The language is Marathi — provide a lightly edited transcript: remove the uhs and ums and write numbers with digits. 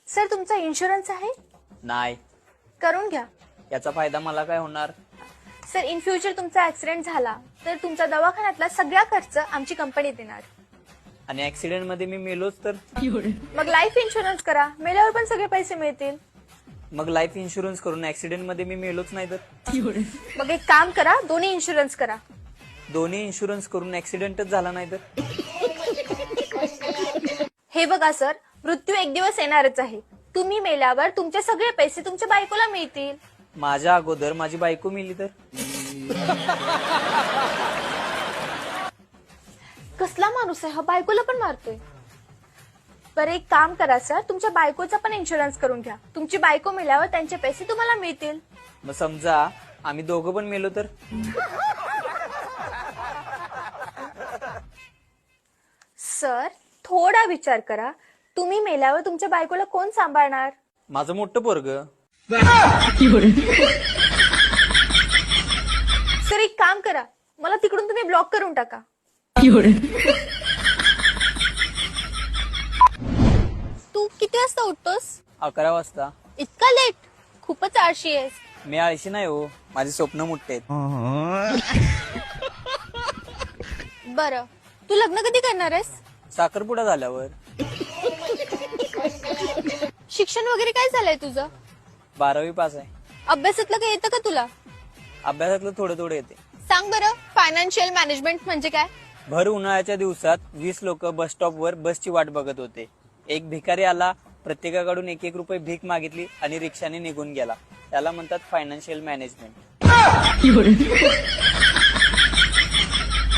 सर तुमचा इन्शुरन्स आहे? नाही. करून घ्या. याचा फायदा मला काय होणार? सर इन फ्युचर तुमचा ऍक्सिडेंट झाला तर तुमचा दवाखान्यातला सगळा खर्च आमची कंपनी देणार. आणि ऍक्सिडेंट मध्ये मी मेलोच तर? मग लाईफ इन्शुरन्स करा, मेल्यावर पण सगळे पैसे मिळतील. मग लाईफ इन्शुरन्स करून ऍक्सिडेंट मध्ये मी मेलोच नाही तर? मग एक काम करा, दोन्ही इन्शुरन्स करा. दोन्ही इन्शुरन्स करून ऍक्सिडेंटच झाला नाही तर? हे बघा सर, मृत्यू एक दिवस येणारच आहे. तुम्ही मेल्यावर तुमचे सगळे पैसे तुमच्या बायकोला मिळतील. माझ्या अगोदर माझी बायको मेली तर? कसला माणूस आहे हा, बायकोला पण मारतोय. बरं एक काम करा सर, तुमच्या बायकोचा पण इन्शुरन्स करून घ्या. तुमची बायको मेल्यावर त्यांचे पैसे तुम्हाला मिळतील. मग समजा आम्ही दोघं पण मेलो तर? सर थोडा विचार करा, तुम्ही मेल्यावर तुमच्या बायकोला कोण सांभाळणार? माझं मोठं पोरग. सर एक काम करा, मला तिकडून तुम्ही ब्लॉक करून टाका. तू किती वाजता उठतोस? 11 वाजता. इतका लेट? खूपच आळशी आहेस. मी आळशी नाही हो, माझे स्वप्न मोठे आहेत. बरं तू लग्न कधी करणार आहेस? साखरपुडा झाल्यावर. शिक्षण वगैरे काय झालंय तुझं? 12वी पास आहे. अभ्यासातलं काही येतं का तुला? अभ्यासातलं थोडं थोडं येते. सांग बरं, फायनान्शियल मॅनेजमेंट म्हणजे काय? भर उन्हाळ्याच्या दिवसात 20 लोक बस स्टॉपवर बसची वाट बघत होते. एक भिकारी आला, प्रत्येकाकडून 1-1 रुपये भीक मागितली आणि रिक्षाने निघून गेला. त्याला म्हणतात फायनान्शियल मॅनेजमेंट.